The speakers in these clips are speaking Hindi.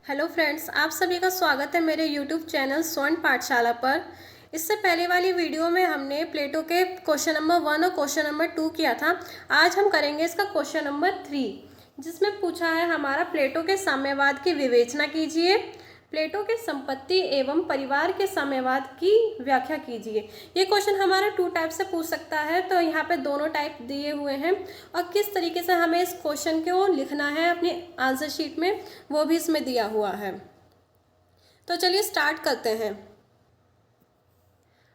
हेलो फ्रेंड्स, आप सभी का स्वागत है मेरे यूट्यूब चैनल स्वर्ण पाठशाला पर। इससे पहले वाली वीडियो में हमने प्लेटो के क्वेश्चन नंबर 1 और क्वेश्चन नंबर 2 किया था। आज हम करेंगे इसका क्वेश्चन नंबर 3, जिसमें पूछा है हमारा प्लेटो के साम्यवाद की विवेचना कीजिए, प्लेटो के संपत्ति एवं परिवार के साम्यवाद की व्याख्या कीजिए। ये क्वेश्चन हमारा 2 टाइप से पूछ सकता है, तो यहाँ पे दोनों टाइप दिए हुए हैं और किस तरीके से हमें इस क्वेश्चन को लिखना है अपनी आंसर शीट में वो भी इसमें दिया हुआ है। तो चलिए स्टार्ट करते हैं।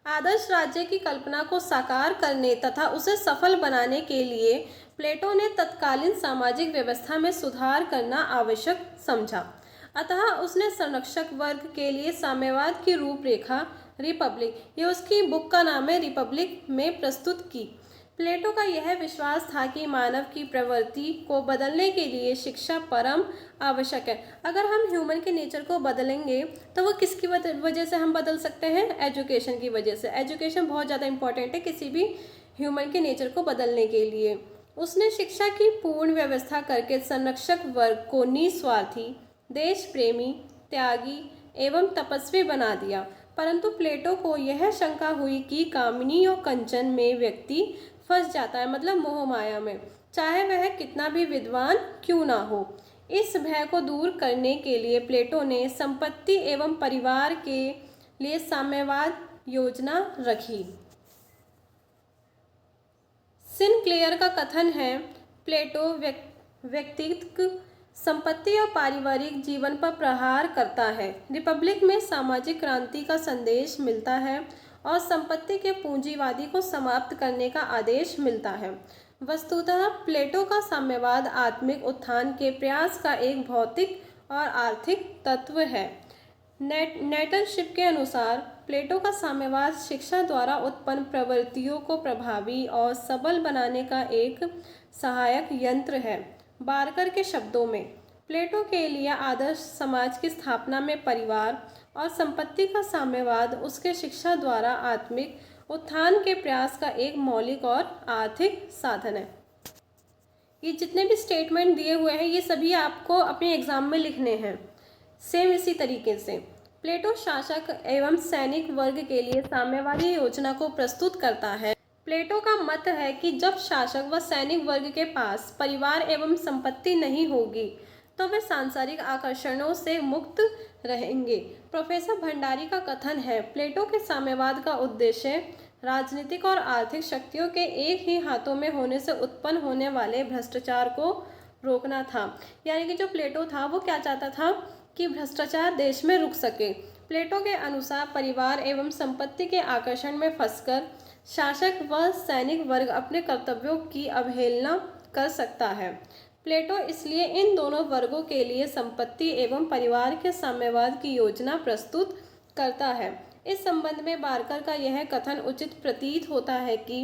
आदर्श राज्य की कल्पना को साकार करने तथा उसे सफल बनाने के लिए प्लेटो ने तत्कालीन सामाजिक व्यवस्था में सुधार करना आवश्यक समझा। अतः उसने संरक्षक वर्ग के लिए साम्यवाद की रूपरेखा रिपब्लिक, ये उसकी बुक का नाम है, रिपब्लिक में प्रस्तुत की। प्लेटो का यह विश्वास था कि मानव की प्रवृत्ति को बदलने के लिए शिक्षा परम आवश्यक है। अगर हम ह्यूमन के नेचर को बदलेंगे तो वो किसकी वजह से हम बदल सकते हैं? एजुकेशन की वजह से। एजुकेशन बहुत ज़्यादा इंपॉर्टेंट है किसी भी ह्यूमन के नेचर को बदलने के लिए। उसने शिक्षा की पूर्ण व्यवस्था करके संरक्षक वर्ग को निस्वार्थी, देश प्रेमी, त्यागी एवं तपस्वी बना दिया। परंतु प्लेटो को यह शंका हुई कि कामिनी और कंचन में व्यक्ति फंस जाता है, मतलब मोह माया में, चाहे वह कितना भी विद्वान क्यों ना हो। इस भय को दूर करने के लिए प्लेटो ने संपत्ति एवं परिवार के लिए साम्यवाद योजना रखी। सिनक्लेयर का कथन है, प्लेटो व्यक्तित्व, संपत्ति और पारिवारिक जीवन पर प्रहार करता है। रिपब्लिक में सामाजिक क्रांति का संदेश मिलता है और संपत्ति के पूंजीवादी को समाप्त करने का आदेश मिलता है। वस्तुतः प्लेटो का साम्यवाद आत्मिक उत्थान के प्रयास का एक भौतिक और आर्थिक तत्व है। नेटलशिप के अनुसार प्लेटो का साम्यवाद शिक्षा द्वारा उत्पन्न प्रवृत्तियों को प्रभावी और सबल बनाने का एक सहायक यंत्र है। बारकर के शब्दों में, प्लेटो के लिए आदर्श समाज की स्थापना में परिवार और संपत्ति का साम्यवाद उसके शिक्षा द्वारा आत्मिक उत्थान के प्रयास का एक मौलिक और आर्थिक साधन है। ये जितने भी स्टेटमेंट दिए हुए हैं ये सभी आपको अपने एग्जाम में लिखने हैं। सेम इसी तरीके से प्लेटो शासक एवं सैनिक वर्ग के लिए साम्यवादी योजना को प्रस्तुत करता है। प्लेटो का मत है कि जब शासक व सैनिक वर्ग के पास परिवार एवं संपत्ति नहीं होगी तो वे सांसारिक आकर्षणों से मुक्त रहेंगे। प्रोफेसर भंडारी का कथन है, प्लेटो के साम्यवाद का उद्देश्य राजनीतिक और आर्थिक शक्तियों के एक ही हाथों में होने से उत्पन्न होने वाले भ्रष्टाचार को रोकना था। यानी कि जो प्लेटो था वो क्या चाहता था कि भ्रष्टाचार देश में रुक सके। प्लेटो के अनुसार परिवार एवं संपत्ति के आकर्षण में फंसकर शासक व सैनिक वर्ग अपने कर्तव्यों की अवहेलना कर सकता है। प्लेटो इसलिए इन दोनों वर्गों के लिए संपत्ति एवं परिवार के साम्यवाद की योजना प्रस्तुत करता है। इस संबंध में बारकर का यह कथन उचित प्रतीत होता है कि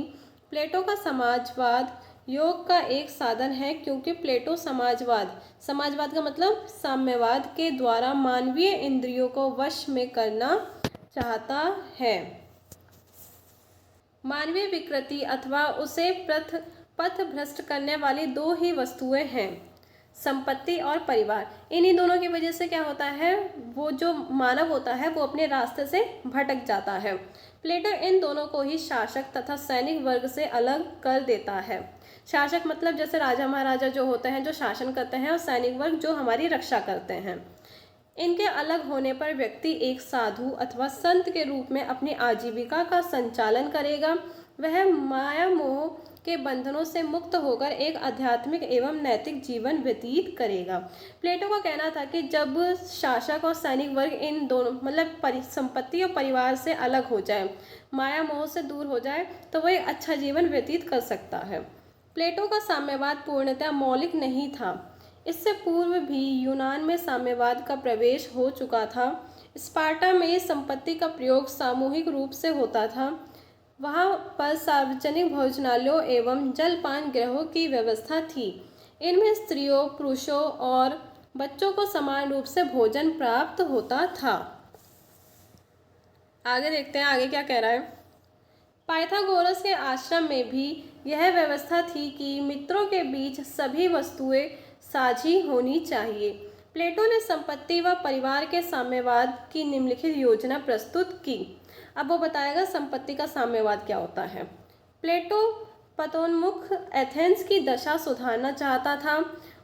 प्लेटो का समाजवाद योग का एक साधन है, क्योंकि प्लेटो समाजवाद का मतलब साम्यवाद के द्वारा मानवीय इंद्रियों को वश में करना चाहता है। मानवीय विकृति अथवा उसे पथ भ्रष्ट करने वाली दो ही वस्तुएं हैं, संपत्ति और परिवार। इन्हीं दोनों की वजह से क्या होता है, वो जो मानव होता है वो अपने रास्ते से भटक जाता है। प्लेटो इन दोनों को ही शासक तथा सैनिक वर्ग से अलग कर देता है। शासक मतलब जैसे राजा महाराजा जो होते हैं, जो शासन करते हैं, और सैनिक वर्ग जो हमारी रक्षा करते हैं। इनके अलग होने पर व्यक्ति एक साधु अथवा संत के रूप में अपनी आजीविका का संचालन करेगा। वह माया मोह के बंधनों से मुक्त होकर एक आध्यात्मिक एवं नैतिक जीवन व्यतीत करेगा। प्लेटो का कहना था कि जब शासक और सैनिक वर्ग इन दोनों मतलब संपत्ति और परिवार से अलग हो जाए, माया मोह से दूर हो जाए, तो वह एक अच्छा जीवन व्यतीत कर सकता है। प्लेटो का साम्यवाद पूर्णतः मौलिक नहीं था। इससे पूर्व भी यूनान में साम्यवाद का प्रवेश हो चुका था। स्पार्टा में संपत्ति का प्रयोग सामूहिक रूप से होता था। वहाँ पर सार्वजनिक भोजनालयों एवं जलपान गृहों की व्यवस्था थी। इनमें स्त्रियों, पुरुषों और बच्चों को समान रूप से भोजन प्राप्त होता था। आगे देखते हैं आगे क्या कह रहा है। पाइथागोरस के आश्रम में भी यह व्यवस्था थी कि मित्रों के बीच सभी वस्तुएं साझी होनी चाहिए। प्लेटो ने संपत्ति व परिवार के साम्यवाद की निम्नलिखित योजना प्रस्तुत की। अब वो बताएगा संपत्ति का साम्यवाद क्या होता है। प्लेटो पतोन्मुख एथेंस की दशा सुधारना चाहता था।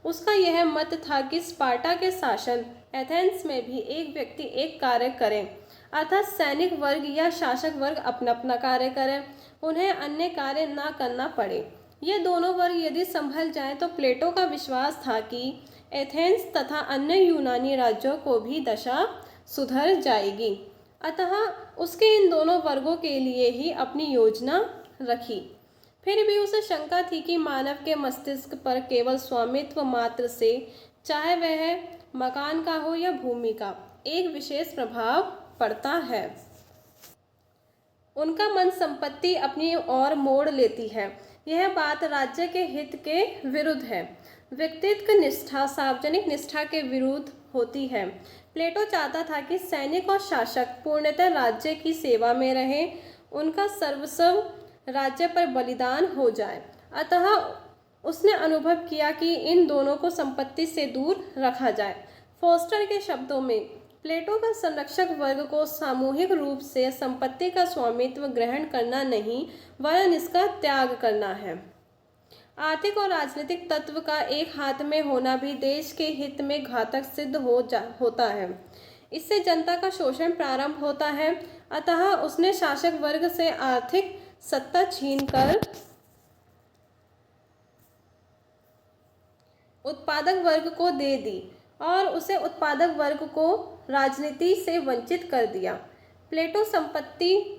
उसका यह मत था कि स्पार्टा के शासन एथेंस में भी एक व्यक्ति एक कार्य करे, अर्थात सैनिक वर्ग या शासक वर्ग अपना अपना कार्य करें, उन्हें अन्य कार्य ना करना पड़े। ये दोनों वर्ग यदि संभल जाएं तो प्लेटो का विश्वास था कि एथेंस तथा अन्य यूनानी राज्यों को भी दशा सुधर जाएगी। अतः उसके इन दोनों वर्गों के लिए ही अपनी योजना रखी। फिर भी उसे शंका थी कि मानव के मस्तिष्क पर केवल स्वामित्व मात्र से, चाहे वह मकान का हो या भूमि का, एक विशेष प्रभाव पड़ता है। उनका मन संपत्ति अपनी ओर मोड़ लेती है। यह बात राज्य के हित के विरुद्ध है, व्यक्तित्व निष्ठा सार्वजनिक निष्ठा के विरुद्ध होती है। प्लेटो चाहता था कि सैनिक और शासक पूर्णतः राज्य की सेवा में रहें, उनका सर्वस्व राज्य पर बलिदान हो जाए। अतः उसने अनुभव किया कि इन दोनों को संपत्ति से दूर रखा जाए। फोस्टर के शब्दों में प्लेटो का संरक्षक वर्ग को सामूहिक रूप से संपत्ति का स्वामित्व ग्रहण करना नहीं, वरन इसका त्याग करना है। आर्थिक और राजनीतिक तत्व का एक हाथ में होना भी देश के हित में घातक सिद्ध होता है। इससे जनता का शोषण प्रारंभ होता है। अतः उसने शासक वर्ग से आर्थिक सत्ता छीनकर उत्पादक वर्ग को दे दी और उसे उत्पादक वर्ग को राजनीति से वंचित कर दिया। प्लेटो संपत्ति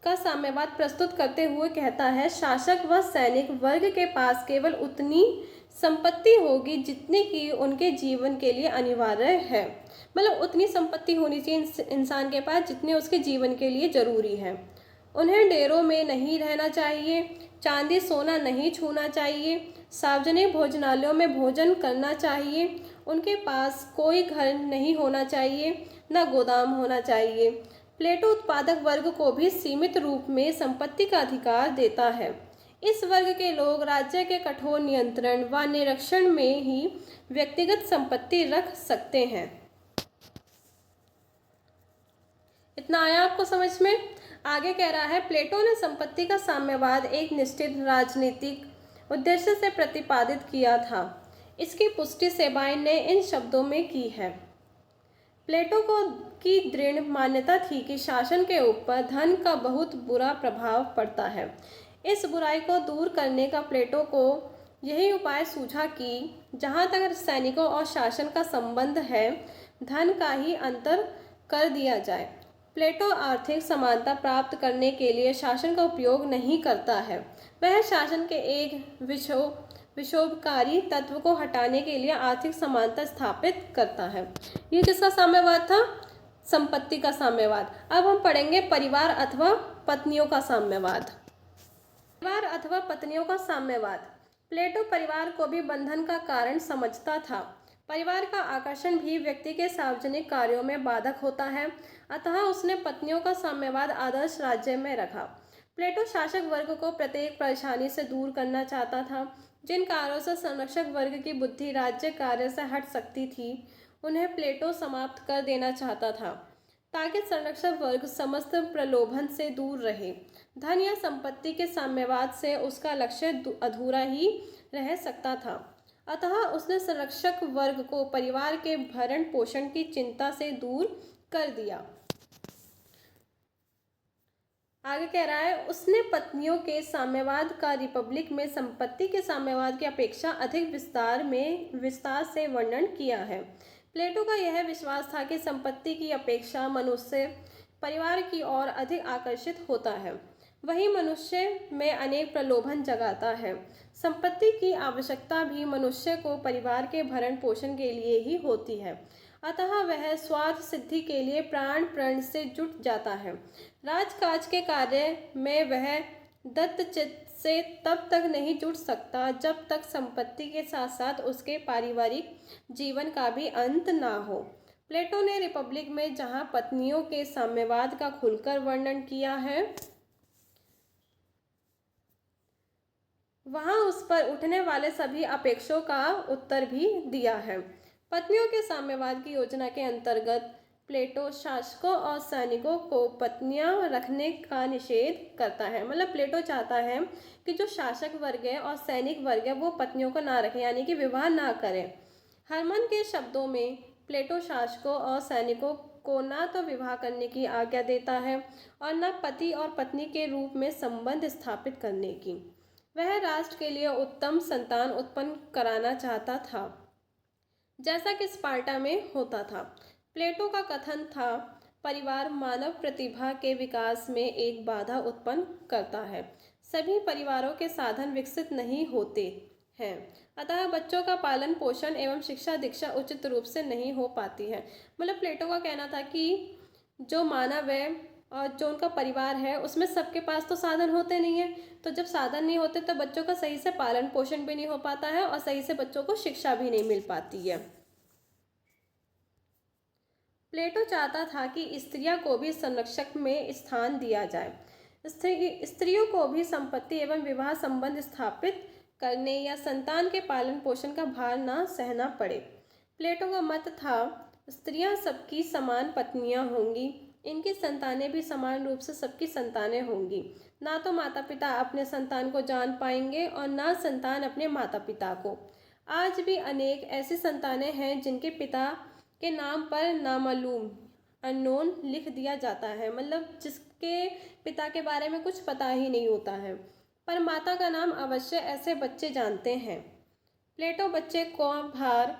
का साम्यवाद प्रस्तुत करते हुए कहता है, शासक व सैनिक वर्ग के पास केवल उतनी संपत्ति होगी जितनी कि उनके जीवन के लिए अनिवार्य है। मतलब उतनी संपत्ति होनी चाहिए इंसान के पास जितनी उसके जीवन के लिए जरूरी है। उन्हें डेरों में नहीं रहना चाहिए, चांदी सोना नहीं छूना चाहिए, सार्वजनिक भोजनालयों में भोजन करना चाहिए, उनके पास कोई घर नहीं होना चाहिए, न गोदाम होना चाहिए। प्लेटो उत्पादक वर्ग को भी सीमित रूप में संपत्ति का अधिकार देता है। इस वर्ग के लोग राज्य के कठोर नियंत्रण व निरीक्षण में ही व्यक्तिगत संपत्ति रख सकते हैं। इतना आया आपको समझ में? आगे कह रहा है, प्लेटो ने संपत्ति का साम्यवाद एक निश्चित राजनीतिक उद्देश्य से प्रतिपादित किया था। इसकी पुष्टि सेबाइन ने इन शब्दों में की है। प्लेटो की दृढ़ मान्यता थी कि शासन के ऊपर धन का बहुत बुरा प्रभाव पड़ता है। इस बुराई को दूर करने का प्लेटो को यही उपाय सूझा कि जहाँ तक सैनिकों और शासन का संबंध है, धन का ही अंतर कर दिया जाए। प्लेटो आर्थिक समानता प्राप्त करने के लिए शासन का उपयोग नहीं करता है, वह शासन के एक विक्षोभकारी तत्व को हटाने के लिए आर्थिक समानता स्थापित करता है। ये किसका साम्यवाद था? संपत्ति का साम्यवाद। अब हम पढ़ेंगे परिवार अथवा पत्नियों का साम्यवाद। परिवार अथवा पत्नियों का साम्यवाद। प्लेटो परिवार को भी बंधन का कारण समझता था। परिवार का आकर्षण भी व्यक्ति के सार्वजनिक कार्यों में बाधक होता है। अतः उसने पत्नियों का साम्यवाद आदर्श राज्य में रखा। प्लेटो शासक वर्ग को प्रत्येक परेशानी से दूर करना चाहता था। जिन कार्यों से संरक्षक वर्ग की बुद्धि राज्य कार्य से हट सकती थी, उन्हें प्लेटो समाप्त कर देना चाहता था, ताकि संरक्षक वर्ग समस्त प्रलोभन से दूर रहे। धन या संपत्ति के साम्यवाद से उसका लक्ष्य अधूरा ही रह सकता था। अतः उसने संरक्षक वर्ग को परिवार के भरण पोषण की चिंता से दूर कर दिया। आगे कह रहा है, उसने पत्नियों के साम्यवाद का रिपब्लिक में संपत्ति के साम्यवाद की अपेक्षा अधिक विस्तार से वर्णन किया है। प्लेटो का यह विश्वास था कि संपत्ति की अपेक्षा मनुष्य परिवार की ओर अधिक आकर्षित होता है। वही मनुष्य में अनेक प्रलोभन जगाता है। संपत्ति की आवश्यकता भी मनुष्य को परिवार के भरण पोषण के लिए ही होती है। अतः वह स्वार्थ सिद्धि के लिए प्राण प्रण से जुट जाता है। राजकाज के कार्य में वह दत्तचित्त से तब तक नहीं जुट सकता जब तक संपत्ति के साथ साथ उसके पारिवारिक जीवन का भी अंत ना हो। प्लेटो ने रिपब्लिक में जहाँ पत्नियों के साम्यवाद का खुलकर वर्णन किया है, वहाँ उस पर उठने वाले सभी अपेक्षों का उत्तर भी दिया है। पत्नियों के साम्यवाद की योजना के अंतर्गत प्लेटो शासकों और सैनिकों को पत्नियां रखने का निषेध करता है। मतलब प्लेटो चाहता है कि जो शासक वर्ग है और सैनिक वर्ग है वो पत्नियों को ना रखें, यानी कि विवाह ना करें। हरमन के शब्दों में प्लेटो शासकों और सैनिकों को ना तो विवाह करने की आज्ञा देता है और न पति और पत्नी के रूप में संबंध स्थापित करने की। वह राष्ट्र के लिए उत्तम संतान उत्पन्न कराना चाहता था, जैसा कि स्पार्टा में होता था। प्लेटो का कथन था, परिवार मानव प्रतिभा के विकास में एक बाधा उत्पन्न करता है। सभी परिवारों के साधन विकसित नहीं होते हैं, अतः बच्चों का पालन पोषण एवं शिक्षा दीक्षा उचित रूप से नहीं हो पाती है। मतलब प्लेटो का कहना था कि जो मानव है और जो उनका परिवार है उसमें सबके पास तो साधन होते नहीं है, तो जब साधन नहीं होते तो बच्चों का सही से पालन पोषण भी नहीं हो पाता है और सही से बच्चों को शिक्षा भी नहीं मिल पाती है। प्लेटो चाहता था कि स्त्रियों को भी संरक्षक में स्थान दिया जाए। स्त्रियों को भी संपत्ति एवं विवाह संबंध स्थापित करने या संतान के पालन पोषण का भार न सहना पड़े। प्लेटो का मत था, स्त्रियां सबकी समान पत्नियां होंगी, इनकी संतानें भी समान रूप से सबकी संतानें होंगी। ना तो माता पिता अपने संतान को जान पाएंगे और ना संतान अपने माता पिता को। आज भी अनेक ऐसी संतानें हैं जिनके पिता के नाम पर नामालूम अननोन लिख दिया जाता है। मतलब जिसके पिता के बारे में कुछ पता ही नहीं होता है, पर माता का नाम अवश्य ऐसे बच्चे जानते हैं। प्लेटो बच्चे को भार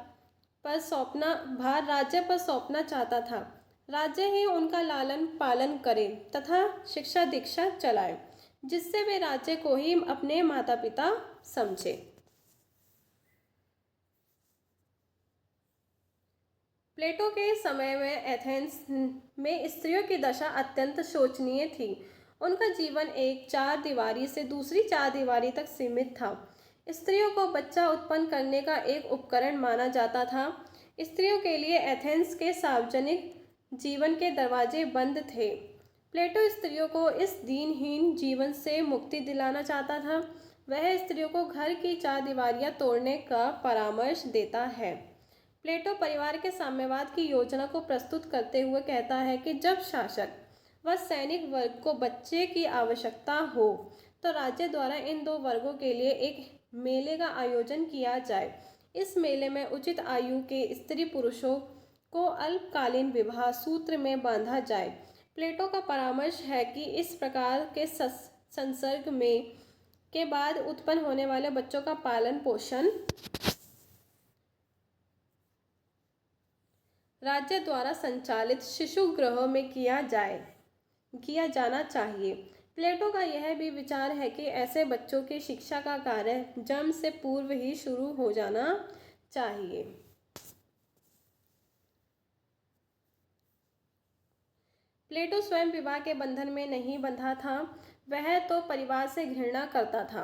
राज्य पर सौंपना चाहता था। राज्य ही उनका लालन पालन करे तथा शिक्षा दीक्षा चलाए, जिससे वे राज्य को ही अपने माता पिता समझे। प्लेटो के समय में एथेंस में स्त्रियों की दशा अत्यंत शोचनीय थी। उनका जीवन एक चार दीवारी से दूसरी चार दीवारी तक सीमित था। स्त्रियों को बच्चा उत्पन्न करने का एक उपकरण माना जाता था। स्त्रियों के लिए एथेंस के सार्वजनिक जीवन के दरवाजे बंद थे। प्लेटो स्त्रियों को इस दीनहीन जीवन से मुक्ति दिलाना चाहता था। वह स्त्रियों को घर की चार दीवारियां तोड़ने का परामर्श देता है। प्लेटो परिवार के साम्यवाद की योजना को प्रस्तुत करते हुए कहता है कि जब शासक व सैनिक वर्ग को बच्चे की आवश्यकता हो तो राज्य द्वारा इन दो वर्गों के लिए एक मेले का आयोजन किया जाए। इस मेले में उचित आयु के स्त्री पुरुषों को अल्पकालीन विवाह सूत्र में बांधा जाए। प्लेटो का परामर्श है कि इस प्रकार के संसर्ग में के बाद उत्पन्न होने वाले बच्चों का पालन पोषण राज्य द्वारा संचालित शिशु गृहों में किया जाना चाहिए। प्लेटो का यह भी विचार है कि ऐसे बच्चों की शिक्षा का कार्य जन्म से पूर्व ही शुरू हो जाना चाहिए। प्लेटो स्वयं विवाह के बंधन में नहीं बंधा था, वह तो परिवार से घृणा करता था।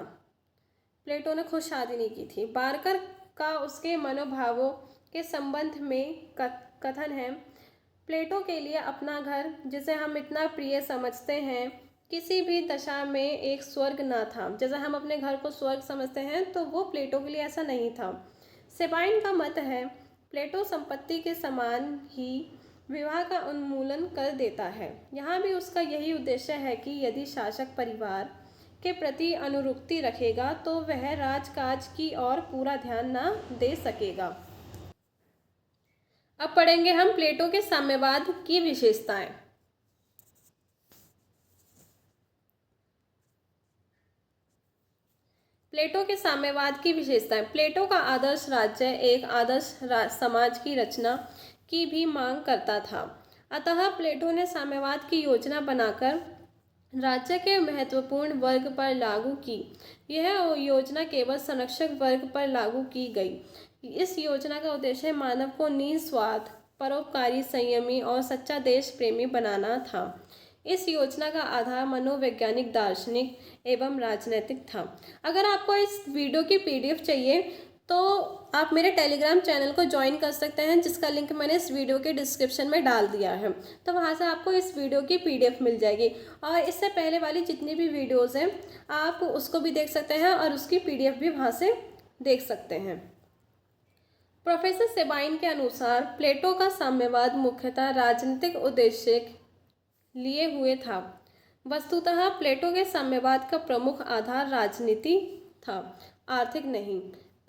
प्लेटो ने खुद शादी नहीं की थी। बारकर का उसके मनोभावों के संबंध में कथन है, प्लेटो के लिए अपना घर, जिसे हम इतना प्रिय समझते हैं, किसी भी दशा में एक स्वर्ग ना था। जैसा हम अपने घर को स्वर्ग समझते हैं तो वो प्लेटो के लिए ऐसा नहीं था। सेबाइन का मत है, प्लेटो संपत्ति के समान ही विवाह का उन्मूलन कर देता है। यहाँ भी उसका यही उद्देश्य है कि यदि शासक परिवार के प्रति अनुरक्ति रखेगा तो वह राजकाज की ओर पूरा ध्यान ना दे सकेगा। अब पढ़ेंगे हम प्लेटो के साम्यवाद की विशेषताएं। प्लेटो के साम्यवाद की विशेषताएं। प्लेटो का आदर्श राज्य एक आदर्श समाज की रचना की भी मांग करता था। अतः प्लेटो ने साम्यवाद की योजना बनाकर राज्य के महत्वपूर्ण वर्ग पर लागू की। यह योजना केवल संरक्षक वर्ग पर लागू की गई। इस योजना का उद्देश्य मानव को निस्वार्थ, परोपकारी, संयमी और सच्चा देश प्रेमी बनाना था। इस योजना का आधार मनोवैज्ञानिक, दार्शनिक एवं राजनैतिक था। अगर आपको इस वीडियो की पीडीएफ चाहिए तो आप मेरे टेलीग्राम चैनल को ज्वाइन कर सकते हैं, जिसका लिंक मैंने इस वीडियो के डिस्क्रिप्शन में डाल दिया है। तो वहाँ से आपको इस वीडियो की पीडीएफ मिल जाएगी और इससे पहले वाली जितनी भी वीडियोज़ हैं आप उसको भी देख सकते हैं और उसकी पीडीएफ भी वहाँ से देख सकते हैं। प्रोफेसर सेबाइन के अनुसार प्लेटो का साम्यवाद मुख्यतः राजनीतिक उद्देश्य लिए हुए था। वस्तुतः प्लेटो के साम्यवाद का प्रमुख आधार राजनीति था, आर्थिक नहीं।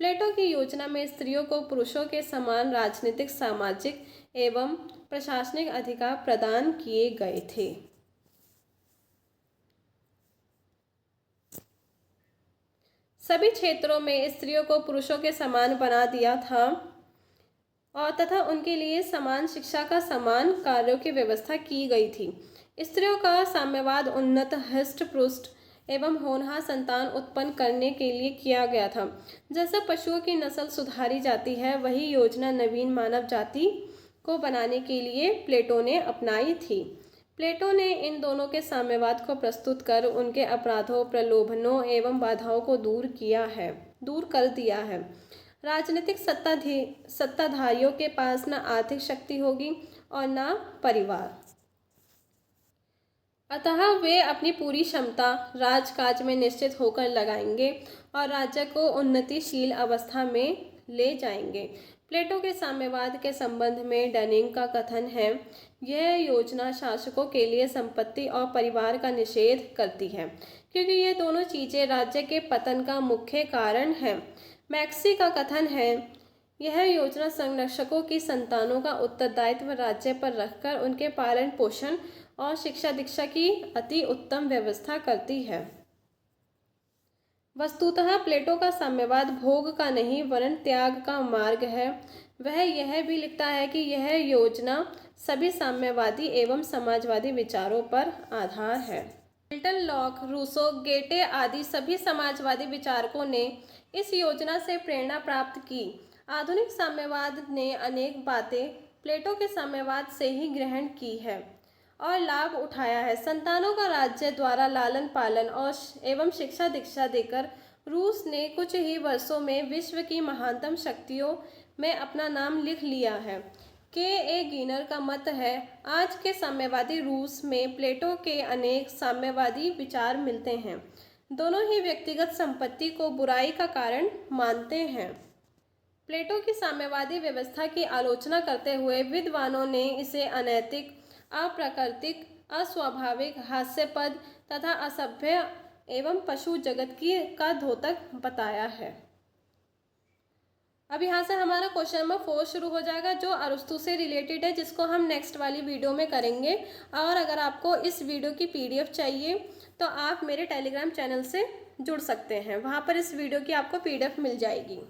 प्लेटो की योजना में स्त्रियों को पुरुषों के समान राजनीतिक, सामाजिक एवं प्रशासनिक अधिकार प्रदान किए गए थे। सभी क्षेत्रों में स्त्रियों को पुरुषों के समान बना दिया था और तथा उनके लिए समान शिक्षा का समान कार्यों की व्यवस्था की गई थी। स्त्रियों का साम्यवाद उन्नत, हृष्ट-पुष्ट एवं होनहार संतान उत्पन्न करने के लिए किया गया था। जैसे पशुओं की नस्ल सुधारी जाती है, वही योजना नवीन मानव जाति को बनाने के लिए प्लेटो ने अपनाई थी। प्लेटो ने इन दोनों के साम्यवाद को प्रस्तुत कर उनके अपराधों, प्रलोभनों एवं बाधाओं को दूर कर दिया है। राजनीतिक सत्ताधारियों के पास न आर्थिक शक्ति होगी और न परिवार, अतः वे अपनी पूरी क्षमता राजकाज में निश्चित होकर लगाएंगे और राज्य को उन्नतिशील अवस्था में ले जाएंगे। प्लेटो के साम्यवाद के संबंध में डनिंग का कथन है, यह योजना शासकों के लिए संपत्ति और परिवार का निषेध करती है, क्योंकि ये दोनों चीज़ें राज्य के पतन का मुख्य कारण हैं। मैक्सी का कथन है, यह योजना संरक्षकों की संतानों का उत्तरदायित्व राज्य पर रखकर उनके पालन पोषण और शिक्षा दीक्षा की अति उत्तम व्यवस्था करती है। वस्तुतः प्लेटो का साम्यवाद भोग का नहीं वरन त्याग का मार्ग है। वह यह भी लिखता है कि यह योजना सभी साम्यवादी एवं समाजवादी विचारों पर आधार है। मिल्टन, लॉक, रूसो, गेटे आदि सभी समाजवादी विचारकों ने इस योजना से प्रेरणा प्राप्त की। आधुनिक साम्यवाद ने अनेक बातें प्लेटो के साम्यवाद से ही ग्रहण की है और लाभ उठाया है। संतानों का राज्य द्वारा लालन पालन और एवं शिक्षा दीक्षा देकर रूस ने कुछ ही वर्षों में विश्व की महानतम शक्तियों में अपना नाम लिख लिया है। के गिनर का मत है, आज के साम्यवादी रूस में प्लेटो के अनेक साम्यवादी विचार मिलते हैं। दोनों ही व्यक्तिगत संपत्ति को बुराई का कारण मानते हैं। प्लेटो की साम्यवादी व्यवस्था की आलोचना करते हुए विद्वानों ने इसे अनैतिक, अप्राकृतिक, अस्वाभाविक, हास्यास्पद तथा असभ्य एवं पशु जगत का द्योतक बताया है। अब यहाँ से हमारा क्वेश्चन नंबर 4 शुरू हो जाएगा, जो अरस्तु से रिलेटेड है, जिसको हम नेक्स्ट वाली वीडियो में करेंगे। और अगर आपको इस वीडियो की PDF चाहिए तो आप मेरे टेलीग्राम चैनल से जुड़ सकते हैं, वहाँ पर इस वीडियो की आपको PDF मिल जाएगी।